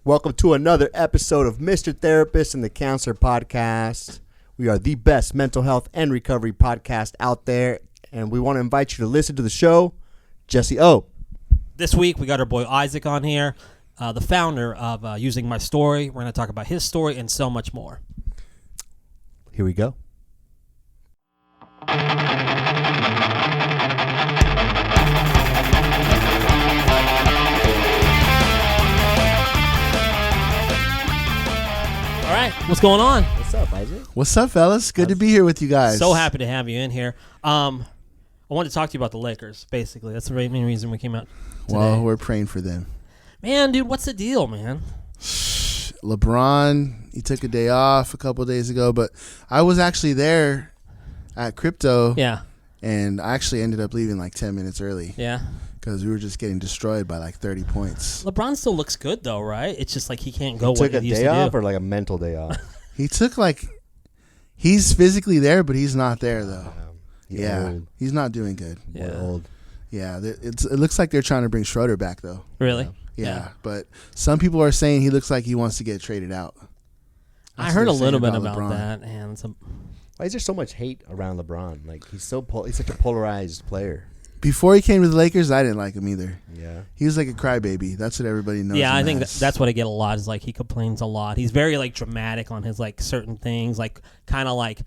Welcome to another episode of Mr. Therapist and the Counselor Podcast. We are the best mental health and recovery podcast out there, and we want to invite you to listen to the show. Jesse O. This week, we got our boy Isaac on here, the founder of Using My Story. We're going to talk about his story and so much more. Here we go. All right, what's going on? What's up, Isaac? What's up, fellas? Good to be here with you guys. So happy to have you in here. I wanted to talk to you about the Lakers, basically. That's the main reason we came out today. Well, we're praying for them. Man, dude, what's the deal, man? LeBron, he took a day off a couple of days ago, but I was actually there at Crypto. Yeah. And I actually ended up leaving like 10 minutes early. Yeah. Because we were just getting destroyed by like 30 points. LeBron still looks good, though, right? It's just like he can't go He took what a he used day to off do. or like a mental day off? He took like, he's physically there, but he's not there though. Yeah. Old. He's not doing good. Yeah. Old. Yeah. It looks like they're trying to bring Schroeder back though. Really? Yeah. But some people are saying he looks like he wants to get traded out. I That's heard a what they're little saying bit about LeBron. that. And some. Why is there so much hate around LeBron? Like he's such a polarized player. Before he came to the Lakers, I didn't like him either. Yeah. He was like a crybaby. That's what everybody knows. Yeah, him I think as. that's what I get a lot is like he complains a lot. He's very like dramatic on his like certain things, like kind of like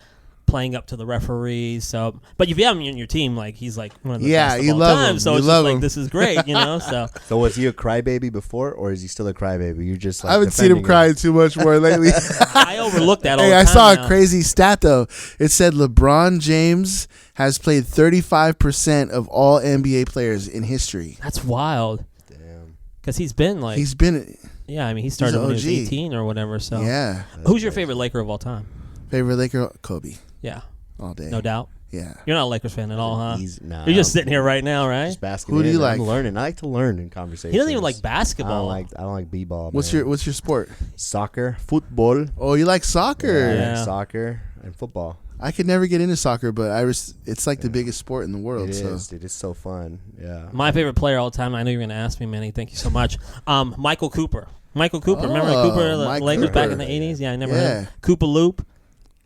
playing up to the referees. So, but if you have him in your team, like he's like one of the best of you all love time. him. So You it's love just him. like this is great, you know. So So was he a crybaby before, or is he still a crybaby? You're just like I haven't seen him defending crying too much more lately. I overlooked that. All Hey, the I time saw now. a crazy stat though. It said LeBron James has played 35% of all NBA players in history. That's wild Damn. because he's been like He's been, yeah. I mean, he started an when he was OG. 18 or whatever. So yeah. who's your favorite Laker of all time? Favorite Laker, Kobe, Yeah, all day. no doubt. Yeah. You're not a Lakers fan at all, huh? Nah, You're just sitting here right now, right? Just basking Who do in. you like? I'm learning. I like to learn in conversations. He doesn't even like I basketball. don't like b-ball. What's man. your sport? Soccer, football, Oh, you like soccer? Yeah. soccer, and football. I could never get into soccer, but it's like the biggest sport in the world. It so is, dude. It's so fun. Yeah. My favorite player all the time. I know you're going to ask me, Manny. Thank you so much. Michael Cooper. Michael Cooper. Remember Oh, Cooper, the Mike Lakers back Cooper. in the 80s? Yeah, I never Yeah. heard. Cooper Loop.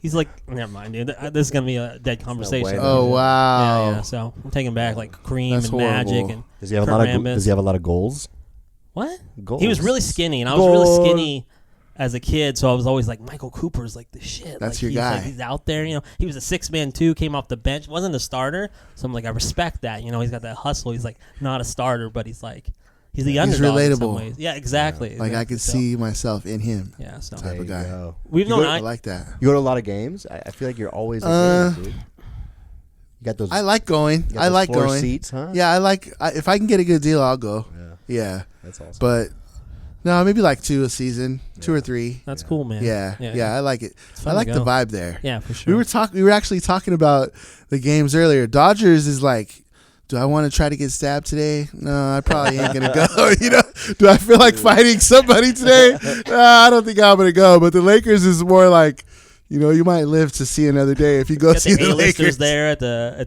He's like, never mind, dude. This is going to be a dead conversation. way. Oh wow. Yeah. So I'm taking back like Kareem That's and Magic. horrible. And Does he have Kurt a lot of Rambis. Does he have a lot of goals? What? Goals. He was really skinny, and I was Goal. really skinny as a kid, so I was always like, Michael Cooper's like the shit. That's like, your guy. He's out there, you know. He was a 6-man too, came off the bench, wasn't a starter. So I'm like, I respect that. You know, he's got that hustle. He's like not a starter, but he's like he's the underdog in some relatable. ways. Yeah, exactly. Like I exactly. could So, see myself in him. Yeah, so type of There you guy. go. we've You known go- I like that. You go to a lot of games. I feel like you're always Uh, at games, dude. You got those. I like going. you got I those like floor going. seats, huh? Yeah, if I can get a good deal, I'll go. Yeah, Yeah, that's awesome. but no, maybe like 2 a season, 2 or 3. that's cool, man. Yeah, yeah, I like it. It's fun I like to the go. vibe there. Yeah, for sure. We were actually talking about the games earlier. Dodgers is like, do I want to try to get stabbed today? No, I probably ain't gonna go. You know, do I feel like fighting somebody today? I don't think I'm gonna go. But the Lakers is more like, you know, you might live to see another day if you go Got see the the A-listers Lakers. there at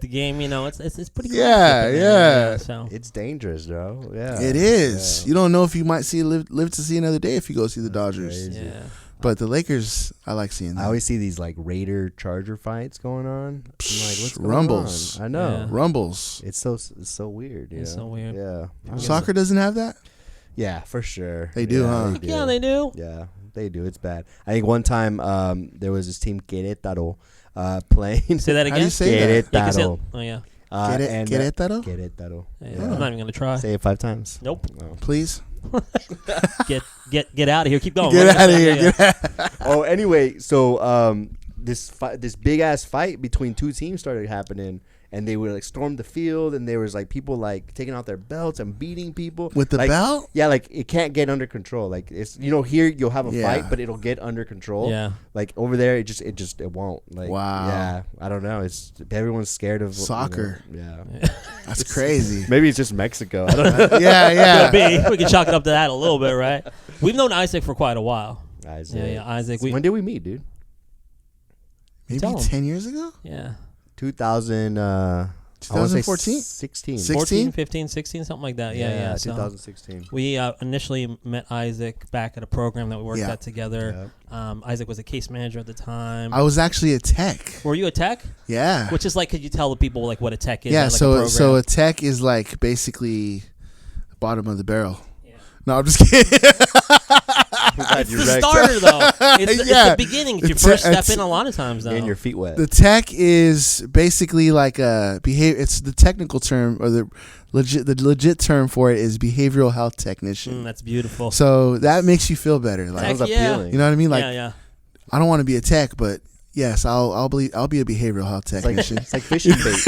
the game. You know, it's pretty cool. Yeah, yeah. So It's dangerous, bro. Yeah, It is. Yeah. You don't know if you might live to see another day if you go see the Dodgers. crazy. yeah. But the Lakers, I like seeing them. I always see these like Raider Charger fights going on. I'm like, what's going Rumbles. on? I know. Yeah. Rumbles. It's so weird. You It's know? so weird. Yeah. Soccer doesn't have that? Yeah, for sure. They do, huh? Yeah, they do. Yeah, they do. It's bad. I think one time there was this team Querétaro playing. Say that again. How do you say that? Yeah, 'cause Querétaro. oh yeah. Querétaro? Querétaro. Yeah, Yeah. I'm not even gonna try. Say it 5 times. Nope. Oh. Please? Get out of here. Keep going. Get out of here. Yeah. Get out. Oh, anyway, so this big ass fight between two teams started happening, and they would like storm the field, and there was like people like taking out their belts and beating people With the like, belt? Yeah, like it can't get under control. Like it's here you'll have a Yeah. fight, but it'll get under control. Yeah. Like over there, it won't. Like Wow. Yeah, I don't know. It's everyone's scared of Soccer. Yeah. That's crazy. Maybe it's just Mexico. I don't know. Yeah. We can chalk it up to that a little bit, right? We've known Isaac for quite a while. Isaac. Yeah, Isaac. When did we meet, dude? Maybe Tell 'em. 10 years ago? Yeah. 2000. 2014? 16. 14, 15, 16, something like that. Yeah. So 2016. we initially met Isaac back at a program that we worked Yeah. at together. Isaac was a case manager at the time. I was actually a tech. Were you a tech? Yeah. Which is like, could you tell the people like what a tech is? Yeah, like so a tech is like basically bottom of the barrel. Yeah. No, I'm just kidding. It's the starter though. It's the beginning. It's your first step in a lot of times though. Getting your feet wet. The tech is basically like a behavior. It's the technical term, or the legit term for it is behavioral health technician. That's beautiful. So that makes you feel better. Like, Sounds appealing. you know what I mean? Like, yeah. I don't want to be a tech, but yes, I'll be a behavioral health technician. It's like fishing bait.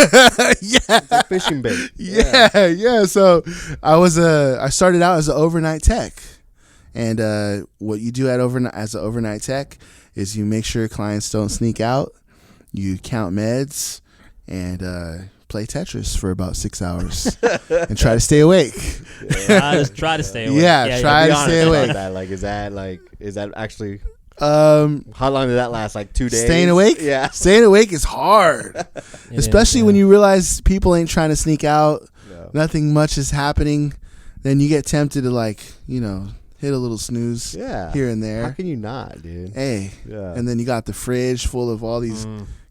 Yeah, It's like fishing bait. yeah. So I started out as an overnight tech, and what you do as an overnight tech is you make sure clients don't sneak out, you count meds, and play Tetris for about 6 hours and try to stay awake. Just try to stay awake. Yeah, try to stay awake. That. Is that actually? How long did that last? Like 2 days? Staying awake? Yeah. Staying awake is hard. Especially when you realize people ain't trying to sneak out. No. Nothing much is happening. Then you get tempted to hit a little snooze here and there. How can you not, dude? Hey. Yeah. And then you got the fridge full of all these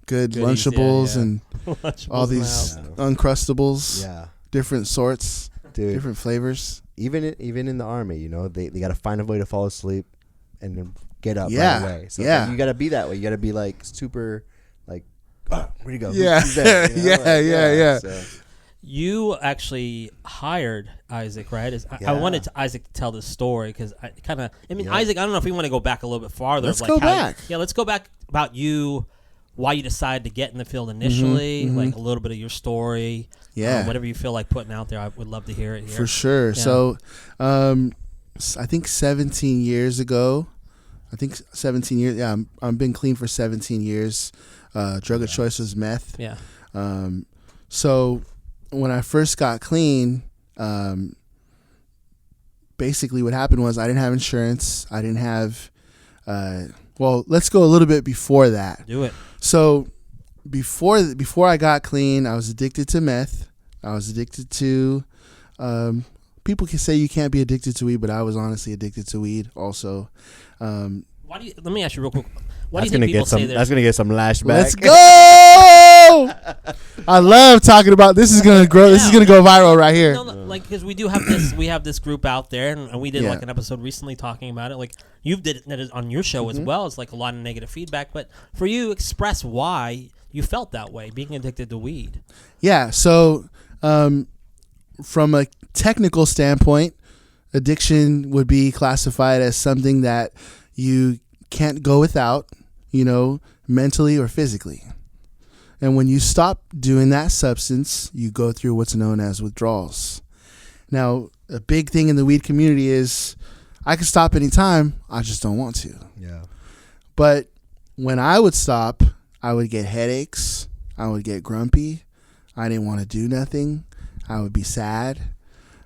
good Lunchables and all these Uncrustables. Yeah. Different sorts. Dude. Different flavors. Even in the Army, they got to find a way to fall asleep and then get up right away. So yeah. you got to be that way. You got to be like super like, where'd he go? Yeah. Who's there? Yeah. So. You actually hired Isaac, right? I wanted Isaac to tell this story because Isaac, I don't know if we want to go back a little bit farther. Let's go back. Let's go back about you, why you decided to get in the field initially, like a little bit of your story. Yeah. Whatever you feel like putting out there, I would love to hear it here. For sure. Yeah. So, I think 17 years ago, I've been clean for 17 years. Drug of choice was meth. Yeah. So when I first got clean, basically what happened was I didn't have insurance. I didn't have, let's go a little bit before that. Do it. So before I got clean, I was addicted to meth. I was addicted to, people can say you can't be addicted to weed, but I was honestly addicted to weed also. Let me ask you real quick. Why that's do you think people say that's gonna get some lashback. Let's go! I love talking about this. Is gonna grow. This is gonna go viral right here. Because we do have this. We have this group out there, and we did like an episode recently talking about it. Like you did it on your show as well. It's like a lot of negative feedback. But for you, express why you felt that way, being addicted to weed. Yeah. So, from a technical standpoint, addiction would be classified as something that you can't go without, mentally or physically. And when you stop doing that substance, you go through what's known as withdrawals. Now, a big thing in the weed community is I can stop anytime, I just don't want to. Yeah. But when I would stop, I would get headaches, I would get grumpy, I didn't want to do nothing, I would be sad.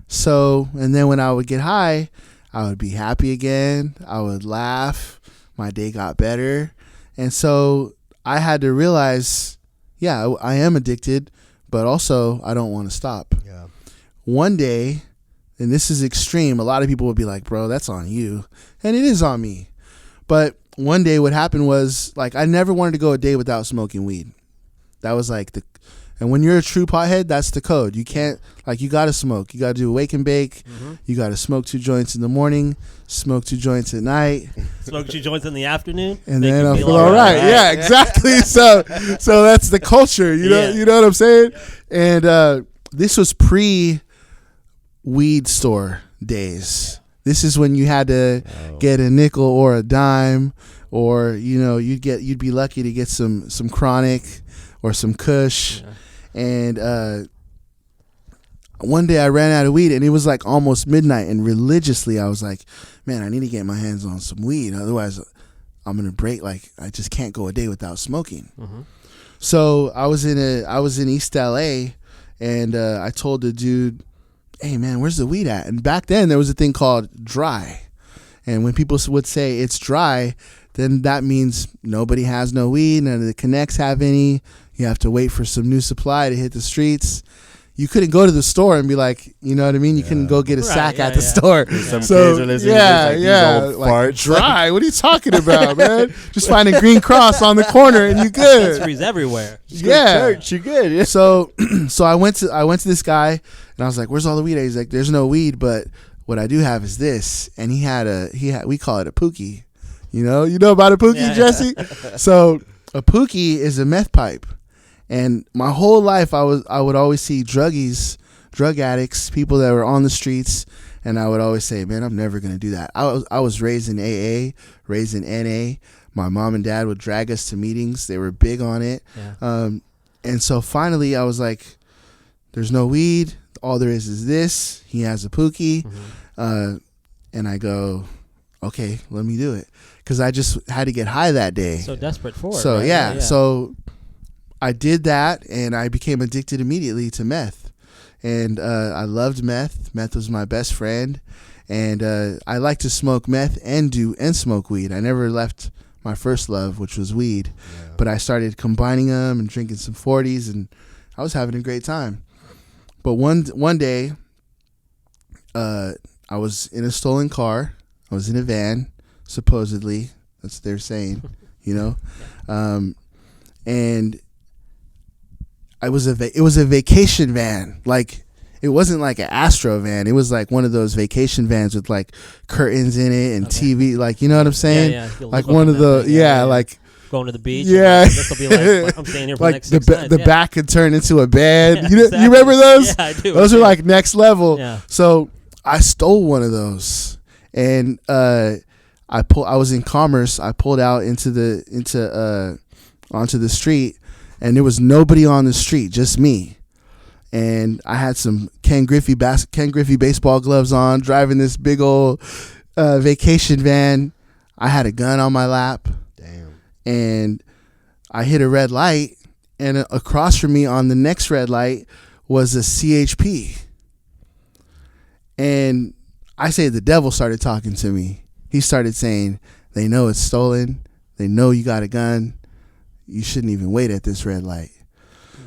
So, and then when I would get high, I would be happy again, I would laugh, my day got better. And so I had to realize, I am addicted, but also I don't want to stop. Yeah. One day, and this is extreme, a lot of people would be like, bro, that's on you. And it is on me. But one day what happened was, like, I never wanted to go a day without smoking weed. That was like and when you're a true pothead, that's the code. You can't, you got to smoke. You got to do a wake and bake. Mm-hmm. You got to smoke 2 joints in the morning, smoke 2 joints at night. Smoke 2 joints in the afternoon. And then I'll feel all right. Yeah, exactly. So that's the culture. You know what I'm saying? And this was pre-weed store days. This is when you had to get a nickel or a dime, or, you'd be lucky to get some chronic or some kush. Yeah. And one day I ran out of weed, and it was like almost midnight, and religiously I was like, man, I need to get my hands on some weed, otherwise I'm gonna break. Like, I just can't go a day without smoking. Mm-hmm. So I was in East LA, and I told the dude, hey man, where's the weed at? And back then there was a thing called dry, and when people would say it's dry, then that means nobody has no weed. None of the connects have any. You have to wait for some new supply to hit the streets. You couldn't go to the store and be like, you know what I mean? You couldn't go get a sack at the store. Some So, kids are listening to these old like farts. dry. What are you talking about, man? Just find a green cross on the corner and you good. Dispensaries everywhere. Yeah. Church, you good. Yeah. So I went to this guy and I was like, "Where's all the weed?" He's like, "There's no weed, but what I do have is this." And he had we call it a pookie. You know about a pookie, Jesse? So a pookie is a meth pipe. And my whole life I would always see drug addicts, people that were on the streets, and I would always say, "Man, I'm never going to do that." I was raised in AA, raised in NA. My mom and dad would drag us to meetings. They were big on it. Yeah. And so finally I was like, there's no weed. All there is this. He has a pookie. Mm-hmm. And I go, okay, let me do it. Because I just had to get high that day. So desperate for it. So, right? yeah. So I did that, and I became addicted immediately to meth. And I loved meth. Meth was my best friend. And I like to smoke meth and smoke weed. I never left my first love, which was weed. Yeah. But I started combining them and drinking some 40s, and I was having a great time. But one day, I was in a stolen car. I was in a van, supposedly. That's what they're saying, you know. And it was a vacation van. Like, it wasn't like an Astro van. It was like one of those vacation vans with like curtains in it and TV. Like, you know what I'm saying? Yeah. Like one of the like going to the beach. Yeah. This will be like, I'm staying here for like the next 6 nights. The back could turn into a bed. Yeah, you exactly. remember those? Yeah, I do. Those are like next level. Yeah. So I stole one of those, and I was in Commerce. I pulled out onto the street, and there was nobody on the street, just me. And I had some Ken Griffey baseball gloves on, driving this big old vacation van. I had a gun on my lap. Damn. And I hit a red light, and across from me on the next red light was a CHP. And I say the devil started talking to me. He started saying, "They know it's stolen. They know you got a gun. You shouldn't even wait at this red light."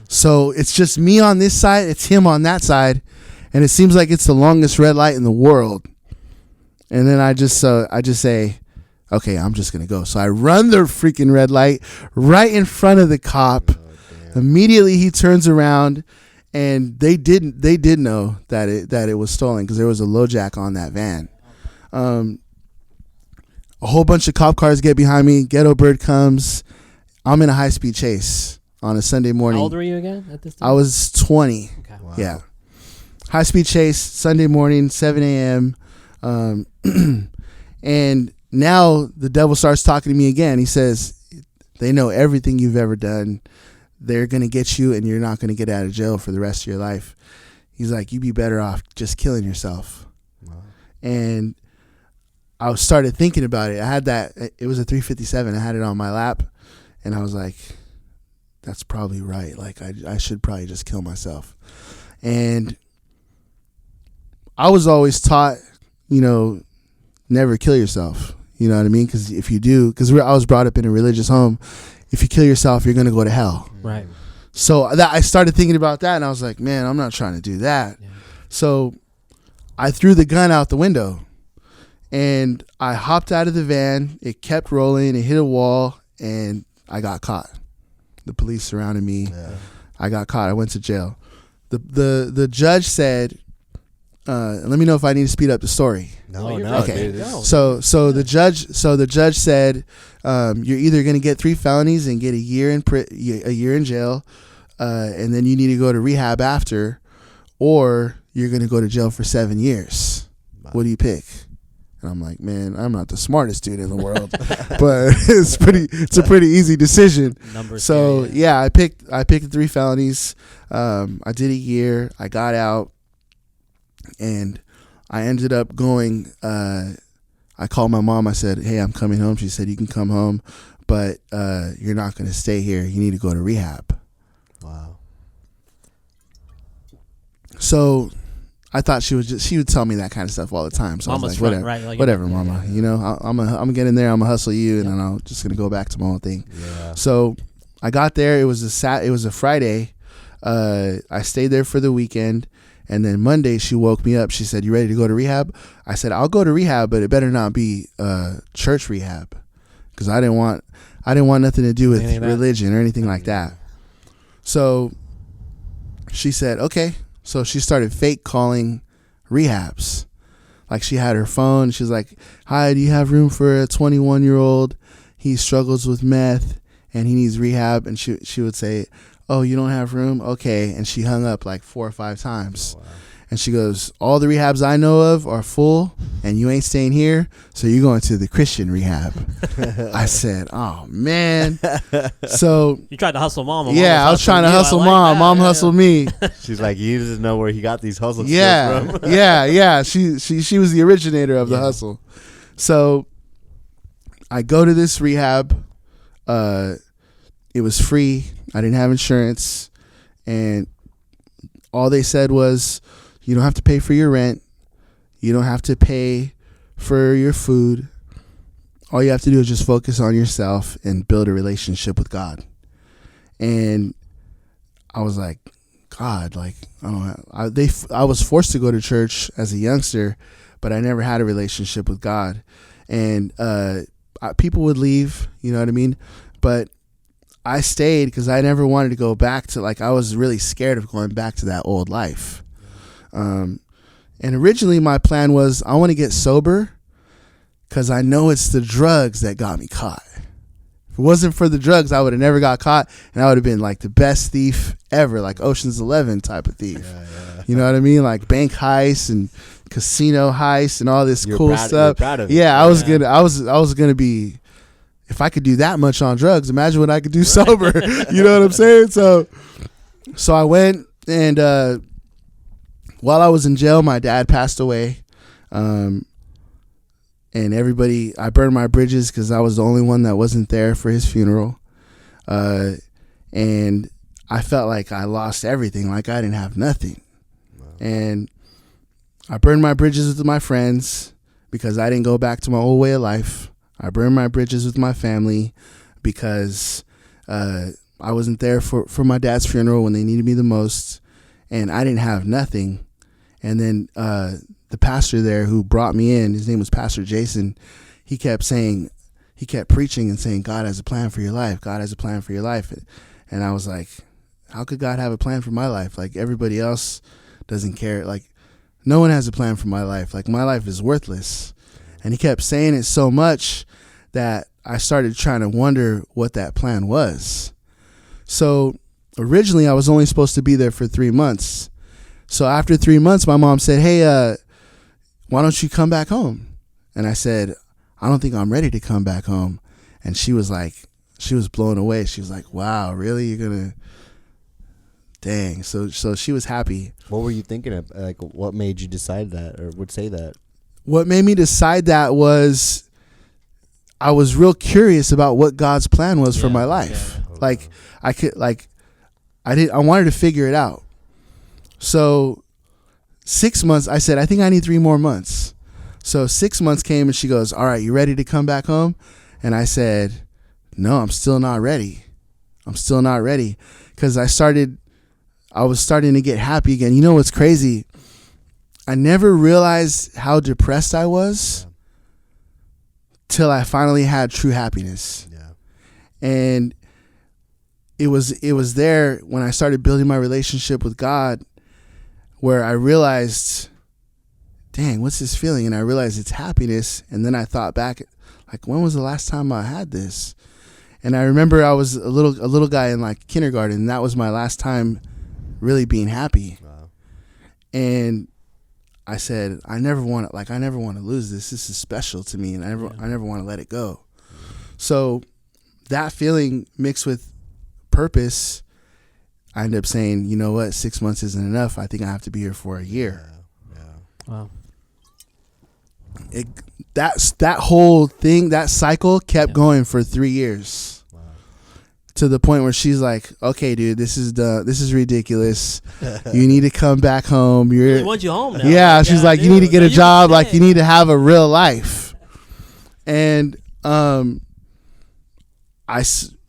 So it's just me on this side, it's him on that side, and it seems like it's the longest red light in the world. And then I just say, okay, I'm just gonna go. So I run the freaking red light right in front of the cop. Immediately he turns around, and they did know that it was stolen because there was a LoJack on that van. A whole bunch of cop cars get behind me. Ghetto Bird comes. I'm in a high-speed chase on a Sunday morning. How old were you again at this time? I was 20. Okay. Wow. Yeah. High-speed chase, Sunday morning, 7 a.m. And now the devil starts talking to me again. He says, they know everything you've ever done. They're going to get you, and you're not going to get out of jail for the rest of your life. He's like, you'd be better off just killing yourself. Wow. And I started thinking about it. I had that. It was a 357. I had it on my lap. And I was like, that's probably right. Like, I should probably just kill myself. And I was always taught, never kill yourself. You know what I mean? Because if you do, because I was brought up in a religious home, if you kill yourself, you're going to go to hell. Right. So I started thinking about that, and I was like, man, I'm not trying to do that. Yeah. So I threw the gun out the window, and I hopped out of the van. It kept rolling. It hit a wall, and I got caught. The police surrounded me. Yeah. I got caught. I went to jail. The judge said, let me know if I need to speed up the story. No, okay. Dude. So the judge said, you're either going to get 3 felonies and get a year in jail, and then you need to go to rehab after, or you're going to go to jail for 7 years. Wow. What do you pick? And I'm like, man, I'm not the smartest dude in the world, but it's a pretty easy decision. So yeah, I picked the 3 felonies. I did a year. I got out, and I ended up going. I called my mom. I said, hey, I'm coming home. She said, you can come home, but you're not going to stay here. You need to go to rehab. Wow. So I thought she would tell me that kind of stuff all the time. So Mama's I was like, front, whatever, right? Like, whatever, Mama. You know, I'm gonna get in there. I'm gonna hustle you, and then I'm just gonna go back to my own thing. Yeah. So I got there. It was a Friday. I stayed there for the weekend, and then Monday she woke me up. She said, "You ready to go to rehab?" I said, "I'll go to rehab, but it better not be church rehab, because I didn't want nothing to do with religion or anything like that." So she said, "Okay." So she started fake calling rehabs. Like, she had her phone. She's like, "Hi, do you have room for a 21-year-old? He struggles with meth and he needs rehab." And she would say, "Oh, you don't have room? Okay." And she hung up like 4 or 5 times. Oh, wow. And she goes, "All the rehabs I know of are full, and you ain't staying here, so you're going to the Christian rehab." I said, "Oh, man." So you tried to hustle Mom. Yeah, I was trying to hustle Mom. Mom hustled me. She's like, "You need to know where he got these hustle skills from." Yeah. She was the originator of the hustle. So I go to this rehab. It was free. I didn't have insurance, and all they said was, "You don't have to pay for your rent. You don't have to pay for your food. All you have to do is just focus on yourself and build a relationship with God." And I was like, God, like, I don't know. I was forced to go to church as a youngster, but I never had a relationship with God. And people would leave, you know what I mean? But I stayed because I never wanted to go back to, like, I was really scared of going back to that old life. And originally my plan was, I want to get sober because I know it's the drugs that got me caught. If it wasn't for the drugs, I would have never got caught, and I would have been like the best thief ever, like Ocean's 11 type of thief. Yeah. You know what I mean? Like bank heists and casino heists and all this cool stuff. You're proud of it. Yeah, I was gonna be. If I could do that much on drugs, imagine what I could do sober. You know what I'm saying? So I went, and while I was in jail, my dad passed away. And I burned my bridges because I was the only one that wasn't there for his funeral. And I felt like I lost everything, like I didn't have nothing. Wow. And I burned my bridges with my friends because I didn't go back to my old way of life. I burned my bridges with my family because I wasn't there for my dad's funeral when they needed me the most, and I didn't have nothing. And then the pastor there who brought me in, his name was Pastor Jason, he kept preaching and saying, "God has a plan for your life. God has a plan for your life." And I was like, how could God have a plan for my life? Like, everybody else doesn't care. Like, no one has a plan for my life. Like, my life is worthless. And he kept saying it so much that I started trying to wonder what that plan was. So originally I was only supposed to be there for 3 months. So after 3 months, my mom said, "Hey, why don't you come back home?" And I said, "I don't think I'm ready to come back home." And she was blown away. She was like, "Wow, really? You're going to..." Dang. So she was happy. What were you thinking of? Like, what made you decide that, or would say that? What made me decide that was I was real curious about what God's plan was for my life. Yeah. Like, I wanted to figure it out. So 6 months, I said, "I think I need 3 more months." So 6 months came, and she goes, "All right, you ready to come back home?" And I said, "No, I'm still not ready. I'm still not ready." Because I was starting to get happy again. You know what's crazy? I never realized how depressed I was till I finally had true happiness. Yeah. And it was there when I started building my relationship with God, where I realized, dang, what's this feeling? And I realized it's happiness. And then I thought back, like, when was the last time I had this? And I remember I was a little guy in like kindergarten, and that was my last time really being happy. Wow. And I said, I never want to lose this. This is special to me, and I never want to let it go. So that feeling mixed with purpose, I ended up saying, you know what, 6 months isn't enough. I think I have to be here for a year. Yeah. Wow. That whole thing, that cycle kept going for 3 years. Wow. to the point where she's like, okay, dude, this is ridiculous. You need to come back home. They want you home now. Yeah, she's like, you need to get a job. Like, you need to have a real life. And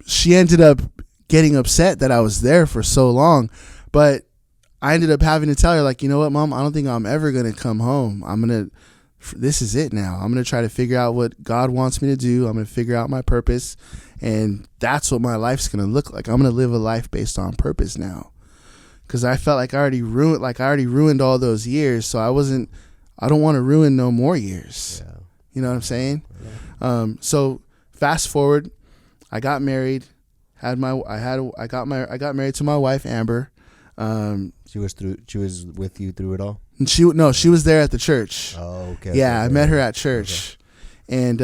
she ended up getting upset that I was there for so long, but I ended up having to tell her, like, you know what, Mom, I don't think I'm ever going to come home. This is it now. I'm going to try to figure out what God wants me to do. I'm going to figure out my purpose, and that's what my life's going to look like. I'm going to live a life based on purpose now, because I felt like I already ruined all those years, so I don't want to ruin no more years. Yeah. You know what I'm saying? Yeah. So fast forward, I got married. I got married to my wife, Amber. She was with you through it all? And she was there at the church. Oh, okay. Yeah, I met her at church. Okay. And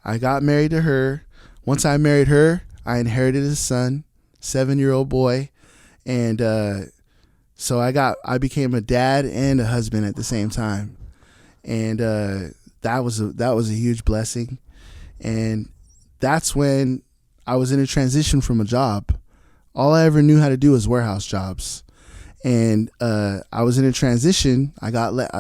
I got married to her. Once I married her, I inherited a son, 7-year-old boy. And so I became a dad and a husband at the same time. And that was a huge blessing. And that's when I was in a transition from a job. All I ever knew how to do was warehouse jobs. And I was in a transition. I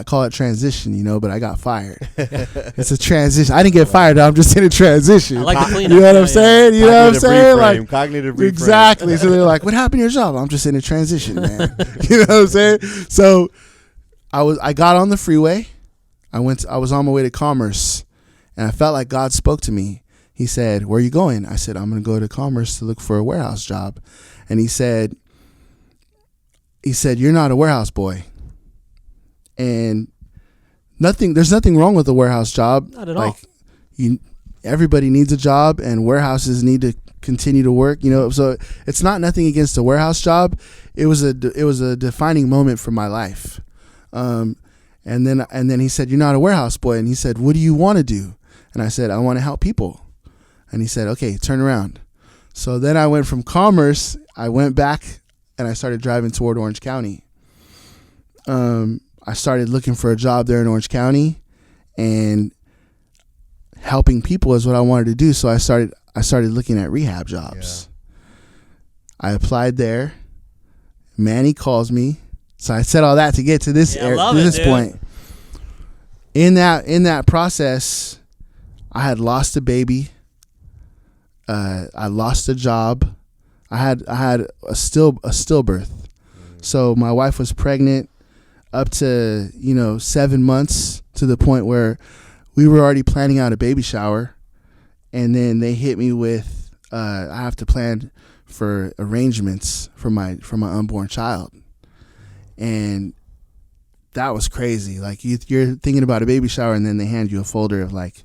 call it transition, but I got fired. It's a transition. I didn't get fired. I'm just in a transition. I like the cleanup. You know what I'm saying? You know what I'm saying? Like, cognitive reframe. Exactly. So they're like, what happened to your job? I'm just in a transition, man. You know what I'm saying? So I got on the freeway. I was on my way to Commerce, and I felt like God spoke to me. He said, where are you going? I said, I'm going to go to Commerce to look for a warehouse job. And he said, you're not a warehouse boy. And there's nothing wrong with a warehouse job. Not at all. Everybody needs a job, and warehouses need to continue to work, so it's nothing against a warehouse job. It was a defining moment for my life. And then he said, you're not a warehouse boy. And he said, what do you want to do? And I said, I want to help people. And he said, okay, turn around. So then I went from Commerce, I went back, and I started driving toward Orange County. I started looking for a job there in Orange County, and helping people is what I wanted to do. So I started looking at rehab jobs. Yeah. I applied there. Manny calls me. So I said all that to get to this point. In that process, I had lost a baby. I lost a job. I had a stillbirth. So my wife was pregnant up to 7 months, to the point where we were already planning out a baby shower, and then they hit me with I have to plan for arrangements for my unborn child. And that was crazy. Like, you're thinking about a baby shower, and then they hand you a folder of, like,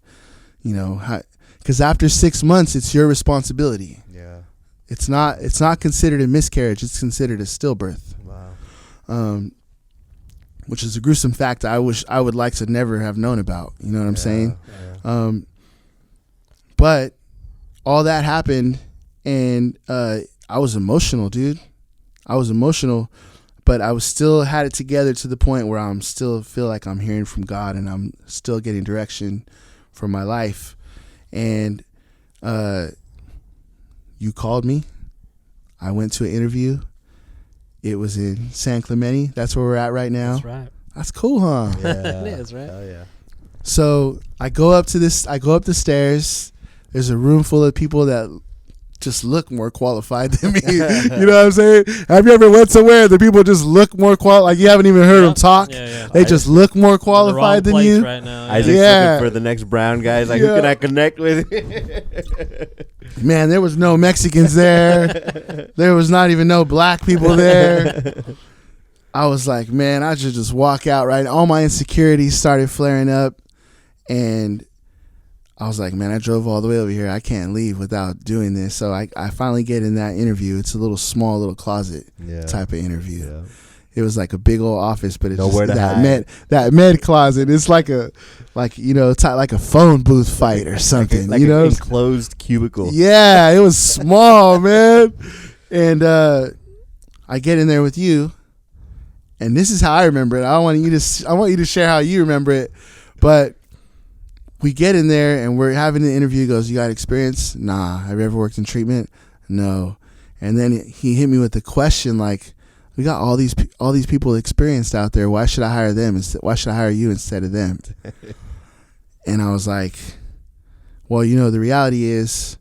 because after 6 months, it's your responsibility. Yeah. It's not considered a miscarriage. It's considered a stillbirth. Wow. Which is a gruesome fact I wish I would like to never have known about. You know what I'm saying? Yeah. But all that happened, and I was emotional, dude. I was emotional. But I was still had it together to the point where I'm still feel like I'm hearing from God, and I'm still getting direction for my life. And you called me. I went to an interview. It was in San Clemente. That's where we're at right now. That's right. That's cool, huh? Yeah. It is, right? Oh yeah. So I go up the stairs. There's a room full of people that just look more qualified than me. You know what I'm saying? Have you ever went somewhere the people just look more qualified? Like, you haven't even heard them talk. Yeah. They just look more qualified than you. Right now, yeah. Isaac's looking for the next brown guys. Like, who can I connect with? Man, there was no Mexicans there. There was not even no black people there. I was like, man, I should just walk out, right? All my insecurities started flaring up, and I was like, man, I drove all the way over here. I can't leave without doing this. So I finally get in that interview. It's a small little closet type of interview. Yeah. It was like a big old office, but it's just that med closet. It's like a phone booth fight or something. Like an enclosed cubicle. Yeah, it was small, man. And I get in there with you, and this is how I remember it. I want you to share how you remember it, but. We get in there, and we're having the interview. He goes, you got experience? Nah. Have you ever worked in treatment? No. And then he hit me with the question like, we got all these people experienced out there. Why should I hire them? Why should I hire you instead of them? And I was like, well, the reality is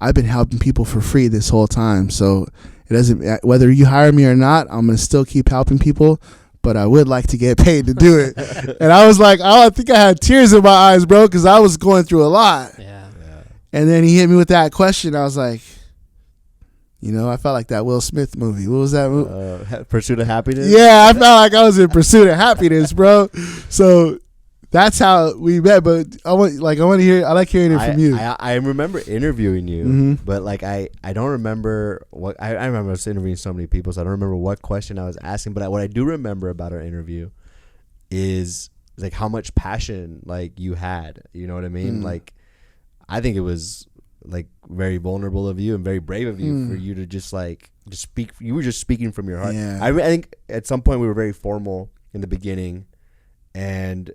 I've been helping people for free this whole time. So it doesn't, whether you hire me or not, I'm going to still keep helping people, but I would like to get paid to do it. And I was like, I think I had tears in my eyes, bro, because I was going through a lot. Yeah. And then he hit me with that question. I was like, I felt like that Will Smith movie. What was that movie? Pursuit of Happiness? Yeah, I felt like I was in Pursuit of Happiness, bro. So that's how we met. But I like hearing it from you. I remember interviewing you, but like I don't remember what I remember. I was interviewing so many people, so I don't remember what question I was asking. But what I do remember about our interview is like how much passion like you had. You know what I mean? Like I think it was like very vulnerable of you and very brave of you for you to just speak. You were just speaking from your heart. Yeah. I think at some point we were very formal in the beginning, and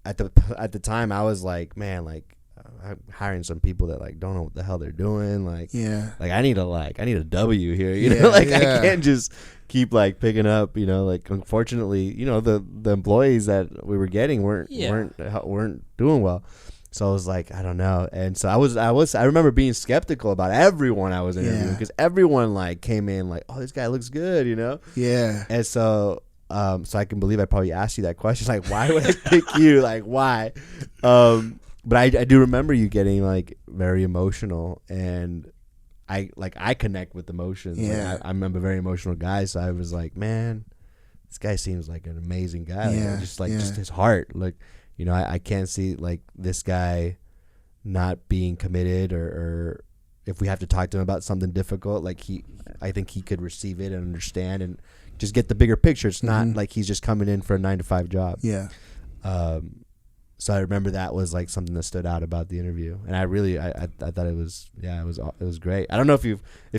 at the time I was like, man, like I'm hiring some people that like don't know what the hell they're doing. Like, like I need a W here. You know, like I can't just keep like picking up. Like unfortunately, the employees that we were getting weren't doing well. So I was like, I don't know. And so I remember being skeptical about everyone I was interviewing because everyone like came in like, oh, this guy looks good, Yeah. And so I can believe I probably asked you that question, like, why would I pick you? Like, why? But I do remember you getting like very emotional, and I connect with emotions. Yeah. Like, I'm a very emotional guy, so I was like, man, this guy seems like an amazing guy. Yeah. Like, just his heart, like. I can't see like this guy not being committed or if we have to talk to him about something difficult, like I think he could receive it and understand and just get the bigger picture. It's not like he's just coming in for a 9-to-5 job. Yeah. So I remember that was like something that stood out about the interview, and I thought it was great. I don't know if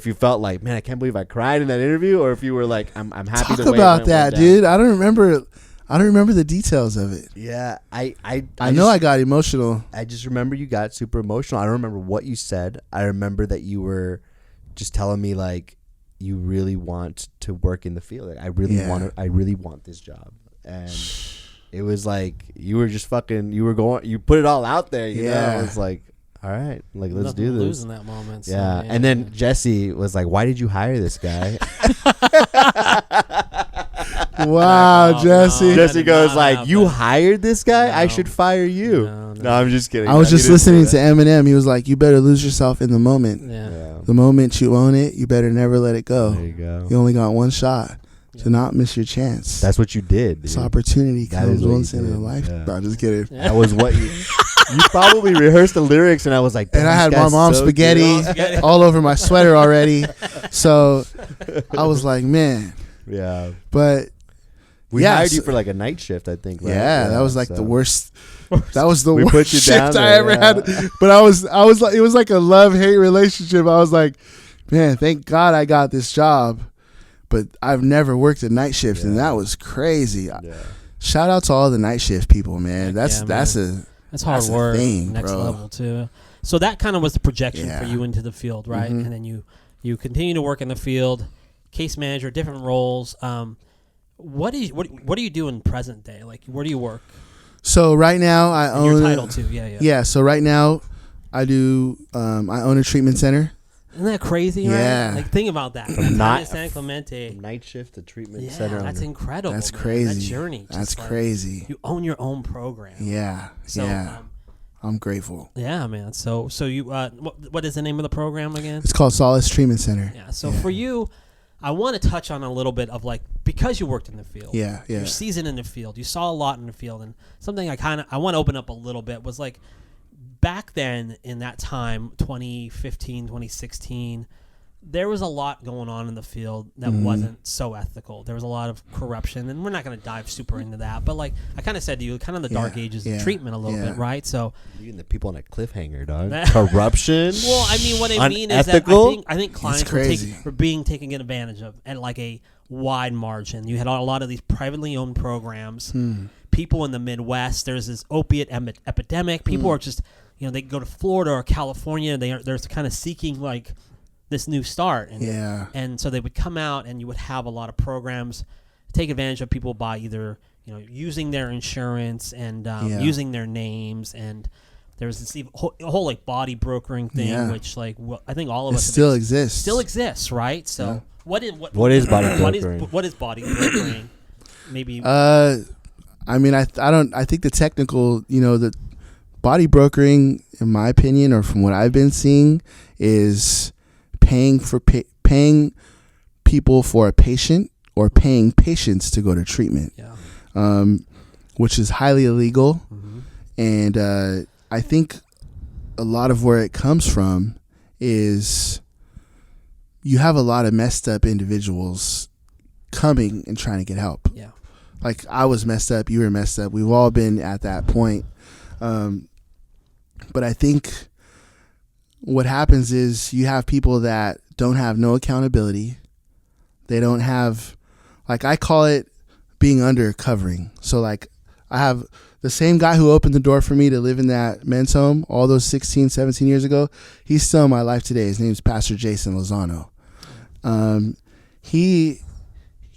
you felt like, man, I can't believe I cried in that interview, or if you were like, I'm happy. Talk about that, dude. I don't remember the details of it. Yeah, I got emotional. I just remember you got super emotional. I don't remember what you said. I remember that you were just telling me like you really want to work in the field. Like, I really want this job. And it was like you were just you put it all out there, you know. It was like, all right, like let's do this. Losing that moment. So, yeah. And then Jesse was like, why did you hire this guy? Wow, Jesse. Jesse goes like, you hired this guy? I should fire you. No, I'm just kidding. I was just listening to Eminem. He was like, you better lose yourself in the moment. Yeah. The moment you own it, you better never let it go. There you go. You only got one shot to not miss your chance. That's what you did. This opportunity comes once in a life. Yeah. No, I'm just kidding. Yeah. That was what you probably rehearsed the lyrics, and I was like, and I had my mom's spaghetti all over my sweater already. So I was like, man. Yeah. But we hired you for like a night shift, I think. Right? Yeah, that was like the worst. That was the worst put you shift down I ever had. But I was like, it was like a love-hate relationship. I was like, man, thank God I got this job. But I've never worked a night shift, and that was crazy. Yeah. Shout out to all the night shift people, man. That's hard work. Thing, next bro. level too. So that kind of was the projection for you into the field, right? And then you continue to work in the field, case manager, different roles. What are you doing present day? Like, where do you work? So right now I own your title too. Yeah. So right now I do. I own a treatment center. Isn't that crazy? Yeah. Right? Like, think about that. From San Clemente, night shift to treatment center. That's incredible. That's man. crazy. That journey. That's crazy. You own your own program. Yeah. So, I'm grateful. Yeah, man. So you what is the name of the program again? It's called Solace Treatment Center. Yeah. So for you, I want to touch on a little bit of like, because you worked in the field. Yeah. You're seasoned in the field. You saw a lot in the field, and something I want to open up a little bit was like, back then in that time, 2015, 2016, there was a lot going on in the field that wasn't so ethical. There was a lot of corruption, and we're not going to dive super into that. But like I kind of said to you, kind of the dark ages of treatment a little bit, right? So leaving the people on a cliffhanger, dog. Corruption. Well, I mean, what I mean is that I think clients were being taken advantage of at like a wide margin. You had a lot of these privately owned programs. People in the Midwest, there's this opiate epidemic. People are just, they go to Florida or California. They're kind of seeking like this new start. And, Yeah. and so they would come out, and you would have a lot of programs take advantage of people by either, using their insurance and using their names. And there was this whole like body brokering thing, which like I think all of us still exists. Still exists, right? So Yeah. what is body brokering? What is body brokering? Maybe. I mean, I think the technical, the body brokering, in my opinion, or from what I've been seeing, is paying people for a patient or paying patients to go to treatment. Yeah. Which is highly illegal. Mm-hmm. And I think a lot of where it comes from is you have a lot of messed up individuals coming and trying to get help. Yeah. Like, I was messed up, you were messed up. We've all been at that point. But I think what happens is you have people that don't have no accountability. They don't have, like, I call it being under covering. So, like, I have the same guy who opened the door for me to live in that men's home all those 16, 17 years ago. He's still in my life today. His name's Pastor Jason Lozano. He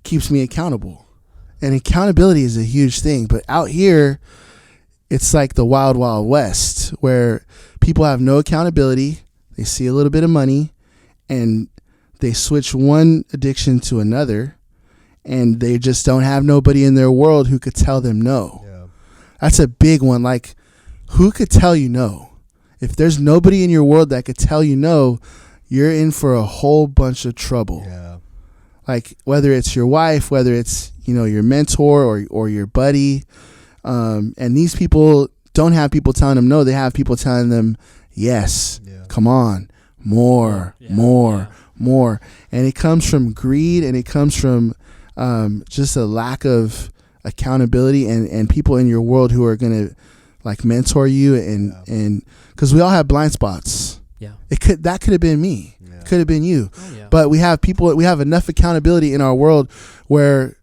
keeps me accountable. And accountability is a huge thing. But out here, it's like the wild, wild west, where people have no accountability. They see a little bit of money, and they switch one addiction to another, and they just don't have nobody in their world who could tell them no. Yeah. That's a big one. Like, who could tell you no? If there's nobody in your world that could tell you no, you're in for a whole bunch of trouble. Yeah. Like, whether it's your wife, whether it's, your mentor or your buddy. And these people don't have people telling them no. They have people telling them, yes, come on, more. And it comes from greed, and it comes from just a lack of accountability and people in your world who are going to like mentor you. And because we all have blind spots. Yeah. That could have been me. Yeah. Could have been you. Oh, yeah. But we have enough accountability in our world where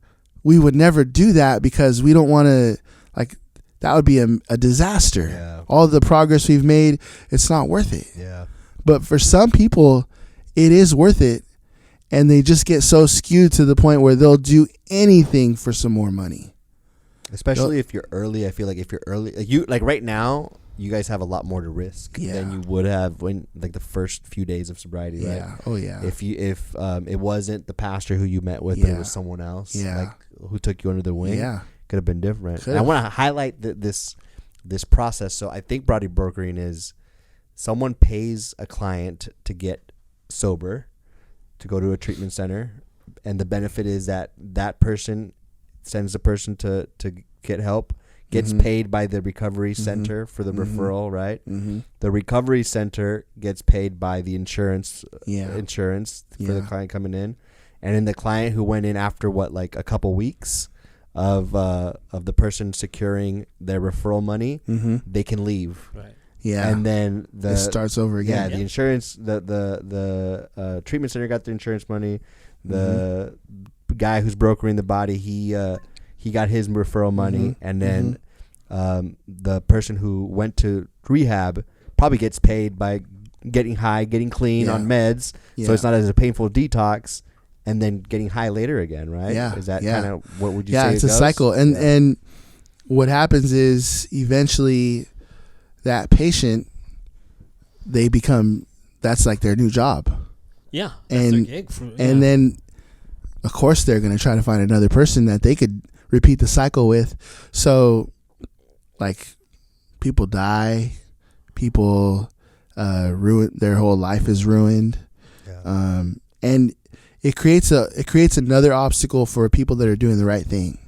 we would never do that, because we don't want to, like, that would be a disaster. Yeah. All the progress we've made, it's not worth it. Yeah. But for some people, it is worth it, and they just get so skewed to the point where they'll do anything for some more money. Especially if you're early. I feel like if you're early, like right now, you guys have a lot more to risk than you would have when, like, the first few days of sobriety, right? Yeah. Oh yeah. If it wasn't the pastor who you met with, but it was someone else, like, who took you under the wing, could have been different. And I want to highlight this process. So I think body brokering is someone pays a client to get sober, to go to a treatment center, and the benefit is that person sends the person to get help, gets paid by the recovery center for the referral, right? Mm-hmm. The recovery center gets paid by the insurance for the client coming in. And then the client who went in after like a couple weeks of the person securing their referral money, they can leave. Right. Yeah. And then it starts over again. Yeah, the insurance, the treatment center got the insurance money. The guy who's brokering the body, he got his referral money, and then the person who went to rehab probably gets paid by getting high, getting clean on meds, so it's not as a painful detox, and then getting high later again, right? Yeah. Is that kind of what would you say? Yeah, it's a cycle. And what happens is eventually that patient, that's like their new job. Yeah. That's their gig. And then, of course, they're going to try to find another person that they could repeat the cycle with. So, like, people die, people ruin, their whole life is ruined. Yeah. And it creates another obstacle for people that are doing the right thing.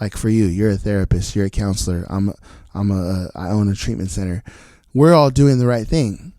Like for you, you're a therapist, you're a counselor. I own a treatment center. We're all doing the right thing,